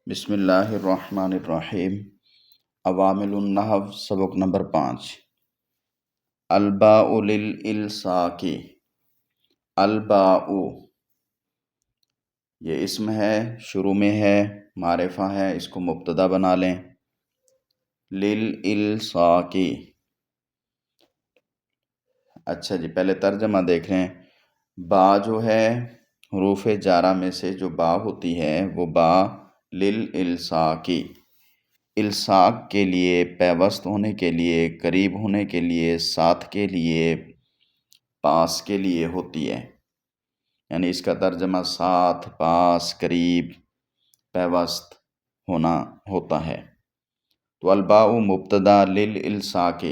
بسم اللہ الرحمن الرحیم۔ عوامل النحو سبق نمبر 5۔ الباء للالصاق۔ الباء یہ اسم ہے، شروع میں ہے، معرفہ ہے، اس کو مبتدا بنا لیں۔ للالصاق، اچھا جی پہلے ترجمہ دیکھ لیں۔ با جو ہے حروف جارہ میں سے جو با ہوتی ہے وہ با للالصاق، الصاق کے لیے، پیوست ہونے کے لیے، قریب ہونے کے لیے، ساتھ کے لیے، پاس کے لیے ہوتی ہے، یعنی اس کا ترجمہ ساتھ، پاس، قریب، پیوست ہونا ہوتا ہے۔ تو الباء مبتدا للالصاق،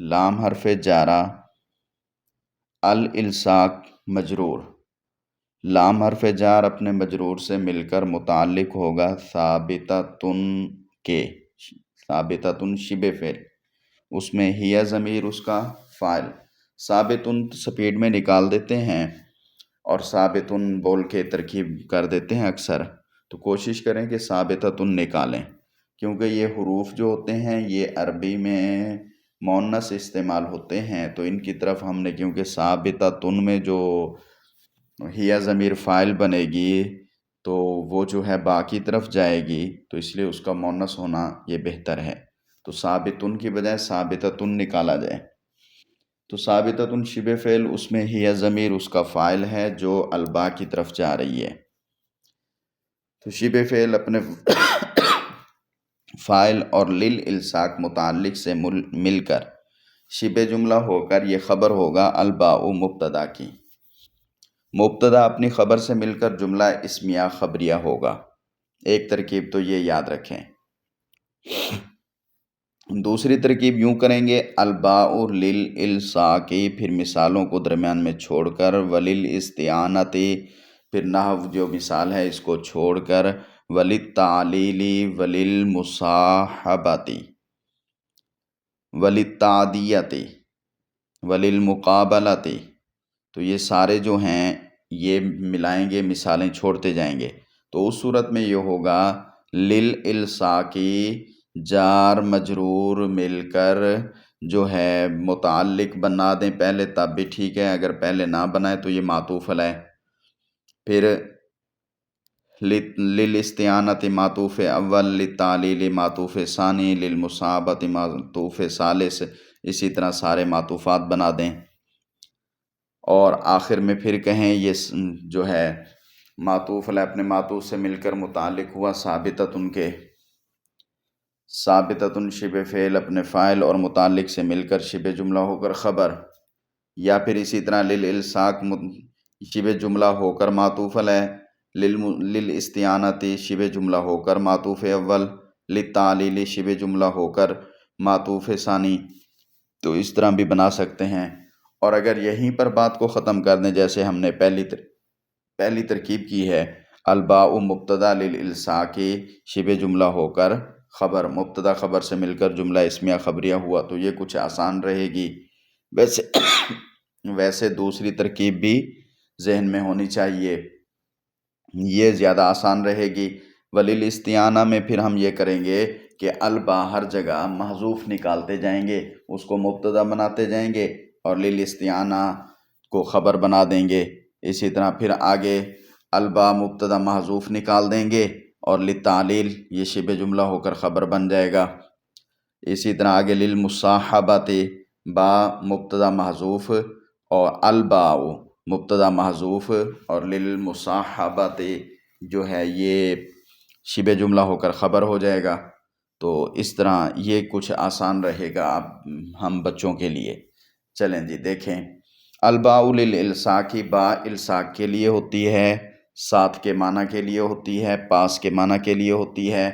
لام حرف جارہ، الالصاق مجرور، لام حرف جار اپنے مجرور سے مل کر متعلق ہوگا ثابتۃن کے، ثابتۃن شبہ فعل، اس میں ہی ضمیر اس کا فاعل۔ ثابتن سپیڈ میں نکال دیتے ہیں اور ثابتن بول کے ترکیب کر دیتے ہیں اکثر، تو کوشش کریں کہ ثابتۃن نکالیں، کیونکہ یہ حروف جو ہوتے ہیں یہ عربی میں مؤنث استعمال ہوتے ہیں، تو ان کی طرف ہم نے کیونکہ ثابتۃن میں جو ہی ضمیر فاعل بنے گی تو وہ جو ہے با کی طرف جائے گی، تو اس لیے اس کا مؤنث ہونا یہ بہتر ہے، تو ثابتن کی بجائے ثابتۃن نکالا جائے۔ تو ثابتۃن شبہ فعل، اس میں ہی ضمیر اس کا فاعل ہے جو الباء کی طرف جا رہی ہے، تو شبہ فعل اپنے فاعل اور للالصاق متعلق سے مل کر شبہ جملہ ہو کر یہ خبر ہوگا الباء مبتدا کی۔ مبتدا اپنی خبر سے مل کر جملہ اسمیہ خبریہ ہوگا، ایک ترکیب تو یہ یاد رکھیں۔ دوسری ترکیب یوں کریں گے، الباء للالصاق، پھر مثالوں کو درمیان میں چھوڑ کر، وللاستعانۃ، پھر نحو جو مثال ہے اس کو چھوڑ کر، وللتعلیل، وللمصاحبۃ، وللتعدیۃ، وللمقابلۃ، تو یہ سارے جو ہیں یہ ملائیں گے، مثالیں چھوڑتے جائیں گے، تو اس صورت میں یہ ہوگا للالصاق جار مجرور مل کر جو ہے متعلق بنا دیں پہلے تب بھی ٹھیک ہے، اگر پہلے نہ بنائے تو یہ معطوف علیہ، پھر للاستعانۃ معطوف اول، للتعلیل معطوف ثانی، للمصاحبۃ معطوف ثالث، اسی طرح سارے معطوفات بنا دیں، اور آخر میں پھر کہیں یہ جو ہے معطوف علیہ اپنے معطوف سے مل کر متعلق ہوا ثابتۃن کے، ثابتۃن شبہ فعل اپنے فاعل اور متعلق سے مل کر شبہ جملہ ہو کر خبر، یا پھر اسی طرح للالصاق شبہ جملہ ہو کر معطوف علیہ، للاستعانۃ شبہ جملہ ہو کر معطوف اول، للتعلیل شبہ جملہ ہو کر معطوف ثانی، تو اس طرح بھی بنا سکتے ہیں۔ اور اگر یہیں پر بات کو ختم کر دیں جیسے ہم نے پہلی ترکیب کی ہے، الباء مبتدا للالصاق شبہ جملہ ہو کر خبر، مبتدا خبر سے مل کر جملہ اسمیہ خبریہ ہوا، تو یہ کچھ آسان رہے گی۔ ویسے دوسری ترکیب بھی ذہن میں ہونی چاہیے، یہ زیادہ آسان رہے گی۔ وللاستعانہ میں پھر ہم یہ کریں گے کہ الباء ہر جگہ محذوف نکالتے جائیں گے، اس کو مبتدا بناتے جائیں گے اور للاستعانہ کو خبر بنا دیں گے، اسی طرح پھر آگے الباء مبتدا محذوف نکال دیں گے اور للتعلیل یہ شبہ جملہ ہو کر خبر بن جائے گا، اسی طرح آگے للمصاحبۃ با مبتدا محذوف اور الباء مبتدا محذوف اور للمصاحبۃ جو ہے یہ شبہ جملہ ہو کر خبر ہو جائے گا، تو اس طرح یہ کچھ آسان رہے گا ہم بچوں کے لیے۔ چلیں جی دیکھیں، الباء للالصاق، با الصاق کے لیے ہوتی ہے، ساتھ کے معنی کے لیے ہوتی ہے، پاس کے معنی کے لیے ہوتی ہے،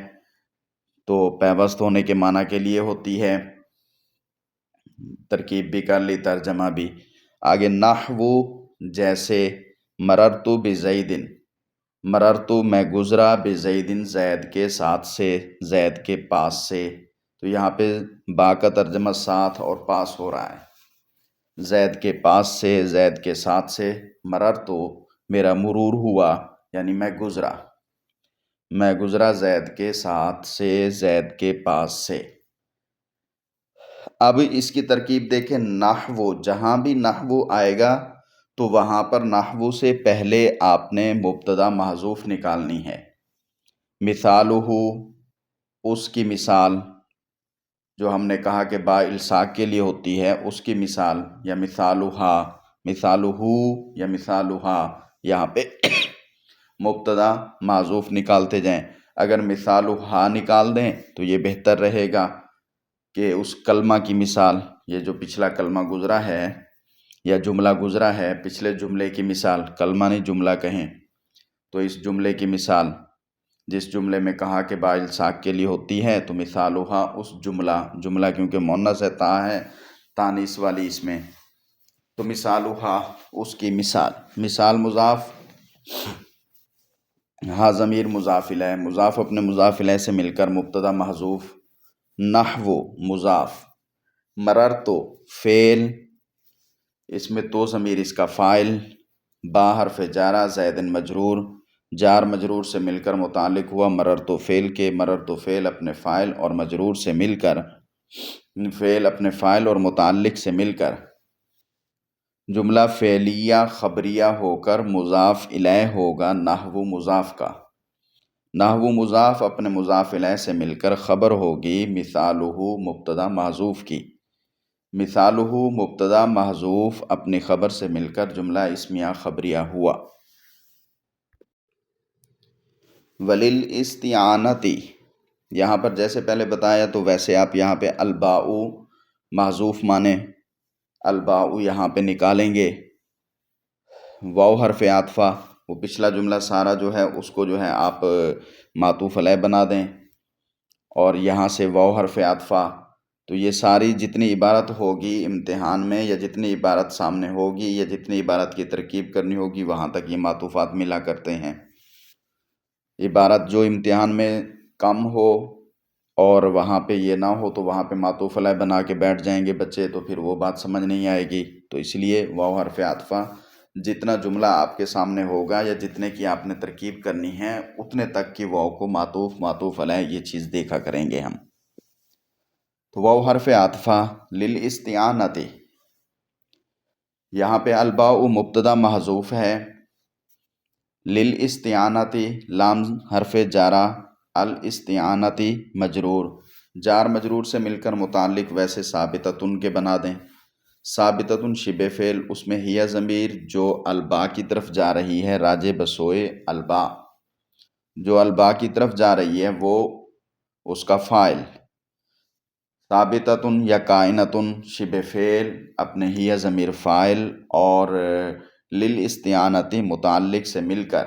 تو پیوست ہونے کے معنی کے لیے ہوتی ہے۔ ترکیب بھی کر لی، ترجمہ بھی۔ آگے نحو جیسے مررت بزید، مررت میں گزرا، بزید زید کے ساتھ سے، زید کے پاس سے، تو یہاں پہ با کا ترجمہ ساتھ اور پاس ہو رہا ہے، زید کے پاس سے، زید کے ساتھ سے، مررت میرا مرور ہوا یعنی میں گزرا، میں گزرا زید کے ساتھ سے، زید کے پاس سے۔ اب اس کی ترکیب دیکھیں، نحو، جہاں بھی نحو آئے گا تو وہاں پر نحو سے پہلے آپ نے مبتدا محذوف نکالنی ہے۔ مثالہ، اس کی مثال، جو ہم نے کہا کہ با الصاق کے لیے ہوتی ہے، اس کی مثال، یا مثالہا، مثالہ یا مثالہا، یہاں پہ مبتدا محذوف نکالتے جائیں۔ اگر مثالہا نکال دیں تو یہ بہتر رہے گا کہ اس کلمہ کی مثال، یہ جو پچھلا کلمہ گزرا ہے یا جملہ گزرا ہے، پچھلے جملے کی مثال، کلمہ نہیں جملہ کہیں، تو اس جملے کی مثال، جس جملے میں کہا کہ با الصاق کے لیے ہوتی ہے، تو مثالہا اس جملہ کیونکہ مؤنث ہے، تا ہے تانیث والی اس میں، تو مثالہا اس کی مثال۔ مثال مضاف، ہاں ضمیر مضاف الیہ، مضاف اپنے مضاف الیہ سے مل کر مبتدا محذوف۔ نحو مضاف، مررتو فعل، اس میں تو ضمیر اس کا فاعل، با حرف جارہ، زید مجرور، جار مجرور سے مل کر متعلق ہوا مررتو فعل کے، مررتو فعل اپنے فاعل اور مجرور سے مل کر، فعل اپنے فاعل اور متعلق سے مل کر جملہ فعلیہ خبریہ ہو کر مضاف الیہ ہوگا نحو مضاف کا۔ نحو مضاف اپنے مضاف الیہ سے مل کر خبر ہوگی مثالہ مبتدا محذوف کی۔ مثالہ مبتدا محذوف اپنی خبر سے مل کر جملہ اسمیہ خبریہ ہوا۔ وللاستعانۃ، یہاں پر جیسے پہلے بتایا تو ویسے آپ یہاں پہ الباء محذوف مانیں، الباء یہاں پہ نکالیں گے، واو حرف عاطفہ، وہ پچھلا جملہ سارا جو ہے اس کو جو ہے آپ معطوف علیہ بنا دیں، اور یہاں سے واو حرف عاطفہ، تو یہ ساری جتنی عبارت ہوگی امتحان میں، یا جتنی عبارت سامنے ہوگی، یا جتنی عبارت کی ترکیب کرنی ہوگی، وہاں تک یہ معطوفات ملا کرتے ہیں۔ عبارت جو امتحان میں کم ہو اور وہاں پہ یہ نہ ہو تو وہاں پہ معطوف علیہ بنا کے بیٹھ جائیں گے بچے، تو پھر وہ بات سمجھ نہیں آئے گی، تو اس لیے واو حرف عاطفہ جتنا جملہ آپ کے سامنے ہوگا یا جتنے کی آپ نے ترکیب کرنی ہے اتنے تک کی واو کو معطوف علیہ یہ چیز دیکھا کریں گے ہم۔ تو واو حرف عاطفہ للاستعانۃ، یہاں پہ الباء مبتدا محذوف ہے، للاستعانۃ لام حرف جارہ، الاستعانۃ مجرور، جار مجرور سے مل کر متعلق ویسے ثابتۃ کے بنا دیں۔ ثابتۃ شبہ فعل، اس میں ہیہ ضمیر جو الباء کی طرف جا رہی ہے راجع بسوئے الباء، جو الباء کی طرف جا رہی ہے وہ اس کا فاعل۔ ثابتۃ یا کائنۃ شبہ فعل، اپنے ہیہ ضمیر فاعل، اور للاستعانۃ متعلق سے مل کر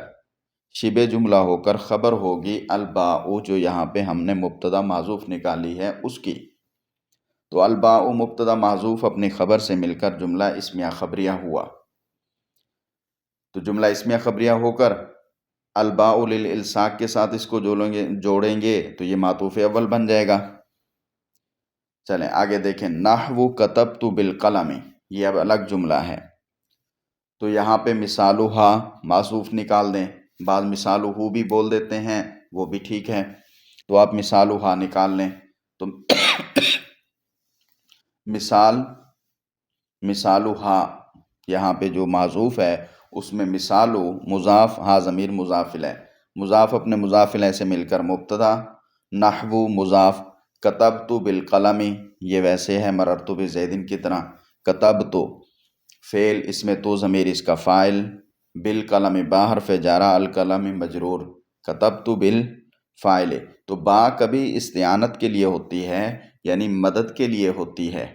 شبہ جملہ ہو کر خبر ہوگی الباء، جو یہاں پہ ہم نے مبتدا محذوف نکالی ہے اس کی۔ تو الباء مبتدا محذوف اپنی خبر سے مل کر جملہ اسمیہ خبریہ ہوا۔ تو جملہ اسمیہ خبریہ ہو کر الباء للالصاق کے ساتھ اس کو جوڑیں گے تو یہ معطوف اول بن جائے گا۔ چلیں آگے دیکھیں، نحو کتبت بالقلم، یہ اب الگ جملہ ہے، تو یہاں پہ مثالہا معطوف نکال دیں، بعض مثالہ بھی بول دیتے ہیں، وہ بھی ٹھیک ہے، تو آپ مثالہا نکال لیں، تو مثالہا یہاں پہ جو معذوف ہے اس میں مثالو مضاف، ہا ضمیر مضاف الیہ، مضاف اپنے مضاف الیہ سے مل کر مبتدا، نحو مضاف، کتبت بالقلم یہ ویسے ہے مررت بزید کی طرح، کتبت فعل، اس میں تو ضمیر اس کا فاعل، بالقلم با حرف جارہ، القلم مجرور، کتبت بالفاعل، تو با کبھی استعانت کے لیے ہوتی ہے یعنی مدد کے لیے ہوتی ہے،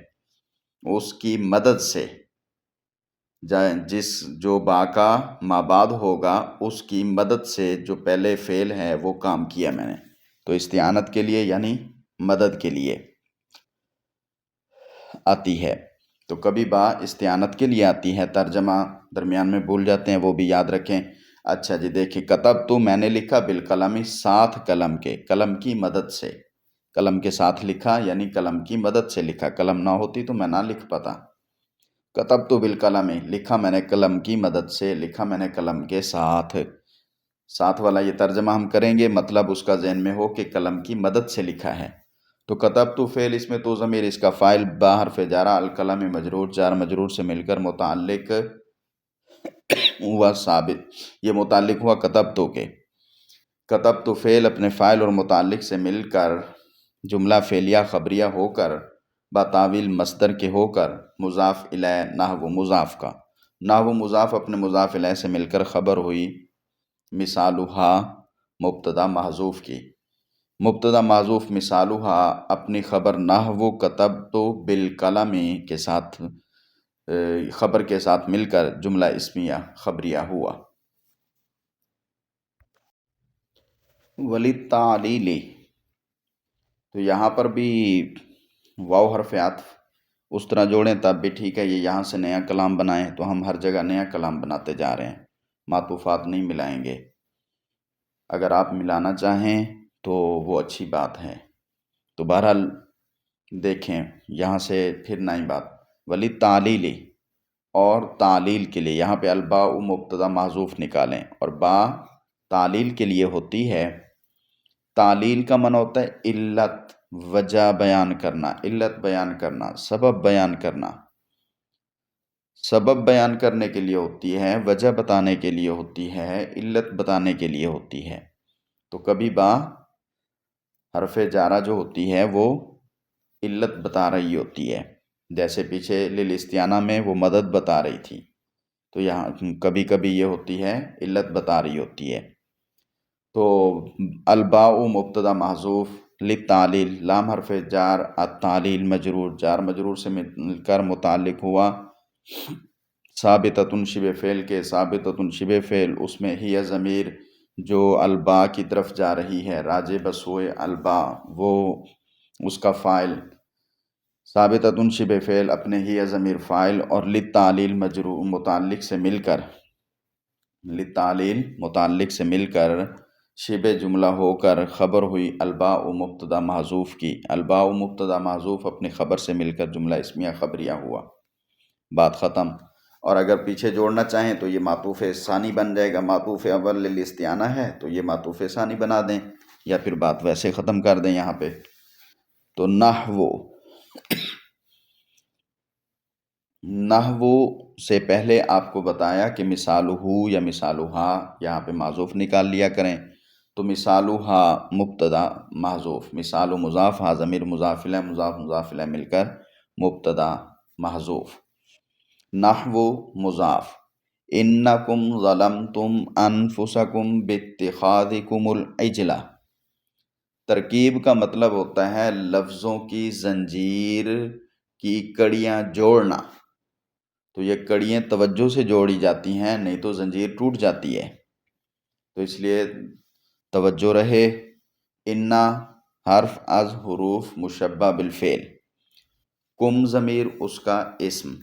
اس کی مدد سے، جو با کا مابعد ہوگا اس کی مدد سے جو پہلے فعل ہے وہ کام کیا میں نے، تو استعانت کے لیے یعنی مدد کے لیے آتی ہے، تو کبھی با استعانت کے لیے آتی ہے، ترجمہ درمیان میں بھول جاتے ہیں وہ بھی یاد رکھیں۔ اچھا جی دیکھیں، کتبت میں نے لکھا بالقلم ساتھ قلم کے، قلم کی مدد سے، قلم کے ساتھ لکھا یعنی قلم کی مدد سے لکھا، قلم نہ ہوتی تو میں نہ لکھ پاتا۔ کتبت بالقلم لکھا میں نے قلم کی مدد سے، لکھا میں نے قلم کے ساتھ، ساتھ والا یہ ترجمہ ہم کریں گے، مطلب اس کا ذہن میں ہو کہ قلم کی مدد سے لکھا ہے۔ تو کتبت فعل، اس میں تو ضمیر اس کا فاعل با حرف جارہ، القلم مجرور، جار مجرور سے مل کر متعلق ہوا ثابت، یہ متعلق ہوا کتبتو کے۔ کتبت فعل اپنے فاعل اور متعلق سے مل کر جملہ فعلیہ خبریہ ہو کر بتاویل مصدر کے ہو کر مضاف الیہ نحو مضاف کا، نحو مضاف اپنے مضاف الیہ سے مل کر خبر ہوئی مثالہا مبتدا محذوف کی۔ مبتدا محذوف مثالہا اپنی خبر نحو کتبت بالقلم کے ساتھ خبر کے ساتھ مل کر جملہ اسمیہ خبریہ ہوا۔ وللتعلیل، تو یہاں پر بھی واو حرف عطف اس طرح جوڑیں تب بھی ٹھیک ہے، یہ یہاں سے نیا کلام بنائیں تو ہم ہر جگہ نیا کلام بناتے جا رہے ہیں، معطوفات نہیں ملائیں گے۔ اگر آپ ملانا چاہیں تو وہ اچھی بات ہے، تو بہرحال دیکھیں یہاں سے پھر نئی بات وللتعلیل، اور تعلیل کے لیے یہاں پہ الباء مبتدا محذوف نکالیں، اور با تعلیل کے لیے ہوتی ہے۔ تعلیل کا معنی ہوتا ہے علت، وجہ بیان کرنا، علت بیان کرنا، سبب بیان کرنا۔ سبب بیان کرنے کے لیے ہوتی ہے، وجہ بتانے کے لیے ہوتی ہے، علت بتانے کے لیے ہوتی ہے۔ تو کبھی با حرف جارہ جو ہوتی ہے وہ علت بتا رہی ہوتی ہے، جیسے پیچھے للاستعانہ میں وہ مدد بتا رہی تھی، تو یہاں کبھی کبھی یہ ہوتی ہے علت بتا رہی ہوتی ہے۔ تو الباء مبتدا محذوف، للتعلیل لام حرف جار، التعلیل مجرور، جار مجرور سے مل کر متعلق ہوا ثابتۃ شبہ فعل کے، ثابتۃ شبہ فعل اس میں ہی ضمیر جو الباء کی طرف جا رہی ہے راجع بسوئے الباء، وہ اس کا فاعل، ثابتۃ شبہ فعل اپنے ہی ضمیر فاعل، اور للتعلیل مجرور متعلق سے مل کر، للتعلیل متعلق سے مل کر شبہ جملہ ہو کر خبر ہوئی الباء مبتدا محذوف کی۔ الباء مبتدا محذوف اپنی خبر سے مل کر جملہ اسمیہ خبریہ ہوا، بات ختم۔ اور اگر پیچھے جوڑنا چاہیں تو یہ معطوف ثانی بن جائے گا، معطوف اول للاستعانہ ہے تو یہ معطوف ثانی بنا دیں، یا پھر بات ویسے ختم کر دیں یہاں پہ۔ تو نحو سے پہلے آپ کو بتایا کہ مثالہ یا مثالہا یہاں پہ معذوف نکال لیا کریں، تو مثالہا مبتدا محذوف، مثال مضاف، ہا ضمیر مضاف الیہ، مضاف مضاف الیہ مل کر مبتدا محذوف۔ نحو مضاف، انکم ظلمتم انفسکم باتخاذکم العجلہ، ترکیب کا مطلب ہوتا ہے لفظوں کی زنجیر کی کڑیاں جوڑنا، تو یہ کڑیاں توجہ سے جوڑی جاتی ہیں، نہیں تو زنجیر ٹوٹ جاتی ہے، تو اس لیے توجہ رہے۔ انا حرف از حروف مشبہ بالفعل، کم ضمیر اس کا اسم،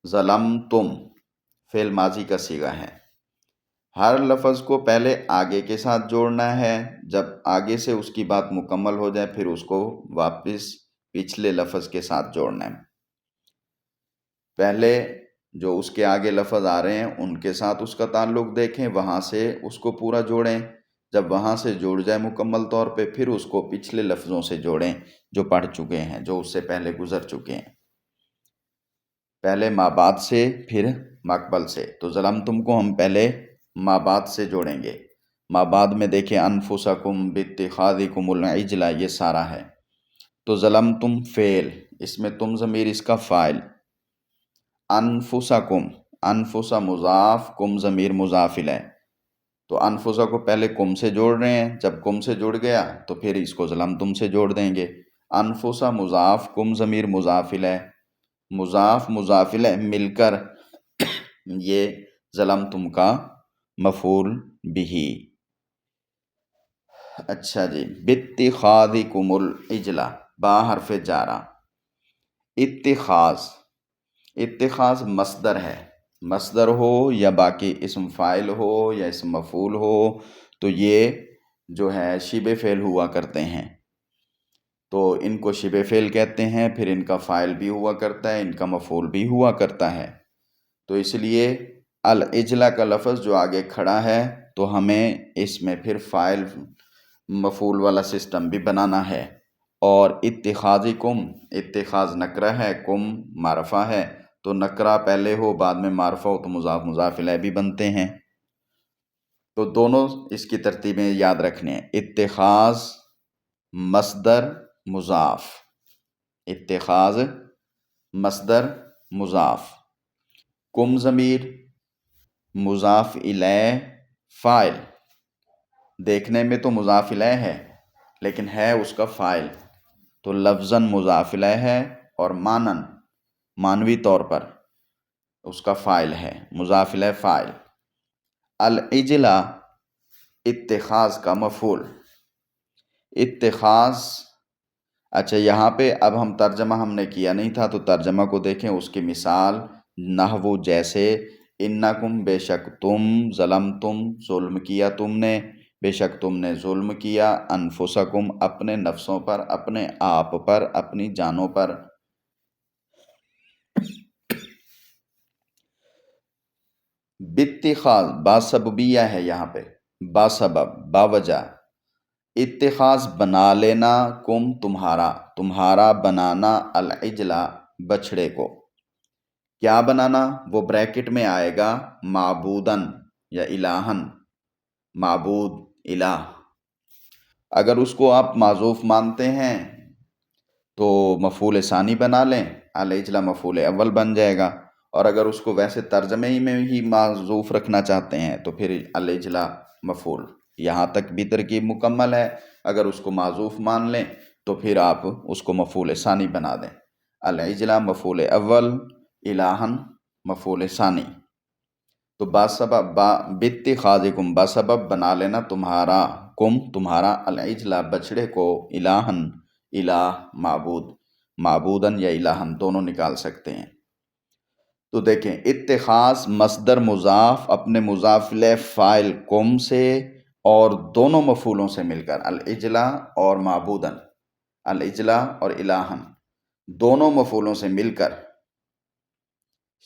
ظلمتم فعل ماضی کا صیغہ ہے۔ ہر لفظ کو پہلے آگے کے ساتھ جوڑنا ہے، جب آگے سے اس کی بات مکمل ہو جائے پھر اس کو واپس پچھلے لفظ کے ساتھ جوڑنا ہے۔ پہلے جو اس کے آگے لفظ آ رہے ہیں ان کے ساتھ اس کا تعلق دیکھیں، وہاں سے اس کو پورا جوڑیں، جب وہاں سے جوڑ جائے مکمل طور پہ پھر اس کو پچھلے لفظوں سے جوڑیں جو پڑھ چکے ہیں، جو اس سے پہلے گزر چکے ہیں، پہلے ما بعد سے پھر مقبل سے۔ تو ظلمتم کو ہم پہلے ما بعد سے جوڑیں گے، ما بعد میں دیکھیں انفسکم باتخاذکم العجلہ یہ سارا ہے۔ تو ظلمتم فعل، اس میں تم ضمیر اس کا فاعل، انفسکم، انفسا مضاف، کم ضمیر مضاف الیہ، تو انفسا کو پہلے کم سے جوڑ رہے ہیں، جب کم سے جڑ گیا تو پھر اس کو ظلمتم سے جوڑ دیں گے۔ انفسا مضاف، کم ضمیر مضاف الیہ، مضاف مضاف الیہ مل کر یہ ظلمتم کا مفعول بہ۔ اچھا جی، باتخاذکم العجلہ، با حرف جارہ، اتخاذ، اتخاذ مصدر ہے، مصدر ہو یا باقی اسم فاعل ہو یا اسم مفعول ہو تو یہ جو ہے شبہ فعل ہوا کرتے ہیں، تو ان کو شبہ فعل کہتے ہیں، پھر ان کا فاعل بھی ہوا کرتا ہے، ان کا مفعول بھی ہوا کرتا ہے، تو اس لیے العجلہ کا لفظ جو آگے کھڑا ہے تو ہمیں اس میں پھر فاعل مفعول والا سسٹم بھی بنانا ہے۔ اور اتخاذکم، اتخاذ نکرہ ہے، کم معرفہ ہے، تو نکرہ پہلے ہو بعد میں معرفہ ہو تو مضاف مضاف الیہ بھی بنتے ہیں۔ تو دونوں اس کی ترتیبیں یاد رکھنے ہیں۔ اتخاذ مصدر مضاف، اتخاذ مصدر مضاف، کم ضمیر مضاف الیہ فاعل، دیکھنے میں تو مضاف الیہ ہے لیکن ہے اس کا فاعل، تو لفظاً مضاف الیہ ہے اور معنن معنوی طور پر اس کا فاعل ہے، مضاف الیہ فاعل۔ العجلہ اتخاذ کا مفعول، اتخاذ، اچھا یہاں پہ اب ہم ترجمہ ہم نے کیا نہیں تھا تو ترجمہ کو دیکھیں، اس کی مثال نحو جیسے انکم، بے شک تم، ظلمتم، ظلم کیا تم نے، بے شک تم نے ظلم کیا، انفسکم، اپنے نفسوں پر، اپنے آپ پر، اپنی جانوں پر۔ باتخاذ با سببیہ ہے یہاں پہ، با سبب، با وجہ، اتخاذ بنا لینا، کم تمہارا، تمہارا بنانا، العجلہ بچھڑے کو، کیا بنانا؟ وہ بریکٹ میں آئے گا معبودن یا الہن، معبود، الہ۔ اگر اس کو آپ معذوف مانتے ہیں تو مفعول ثانی بنا لیں، العجلہ مفعول اول بن جائے گا، اور اگر اس کو ویسے ترجمے میں ہی معذوف رکھنا چاہتے ہیں تو پھر العجلہ مفعول۔ یہاں تک بھی ترکیب مکمل ہے۔ اگر اس کو معذوف مان لیں تو پھر آپ اس کو مفعول ثانی بنا دیں، العجلہ مفعول اول، الہن مفعول ثانی۔ تو باسبب، باتخاذکم، باسبب بنا لینا تمہارا، کم تمہارا، العجلہ بچڑے کو، الہن الہ معبود، معبودن یا الہن دونوں نکال سکتے ہیں۔ تو دیکھیں اتخاذ مصدر مضاف اپنے مضاف الیہ فاعل کم سے اور دونوں مفعولوں سے مل کر، العجلہ اور معبودن، العجلہ اور الہن دونوں مفعولوں سے مل کر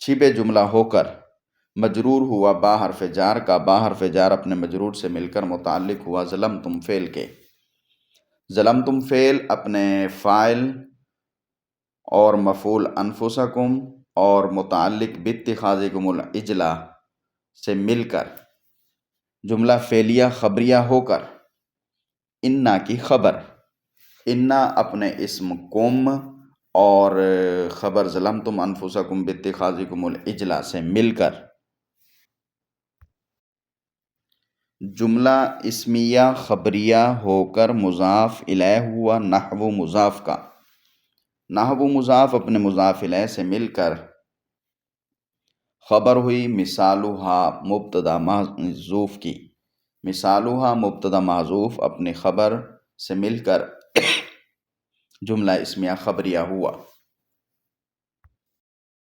شبہ جملہ ہو کر مجرور ہوا با حرف جار کا، با حرف جار اپنے مجرور سے مل کر متعلق ہوا ظلمتم فعل کے، ظلمتم فعل اپنے فاعل اور مفعول انفسکم اور متعلق باتخاذکم العجلہ سے مل کر جملہ فعلیہ خبریہ ہو کر انا کی خبر، انا اپنے اسم کم اور خبر ظلمتم انفسکم باتخاذکم العجلہ سے مل کر جملہ اسمیہ خبریہ ہو کر مضاف الیہ ہوا نحو مضاف کا، نحو مضاف اپنے مضاف الیہ سے مل کر خبر ہوئی مثالہا مبتدا محذوف کی، مثالہا مبتدا محذوف اپنی خبر سے مل کر جملہ اسمیہ خبریہ ہوا۔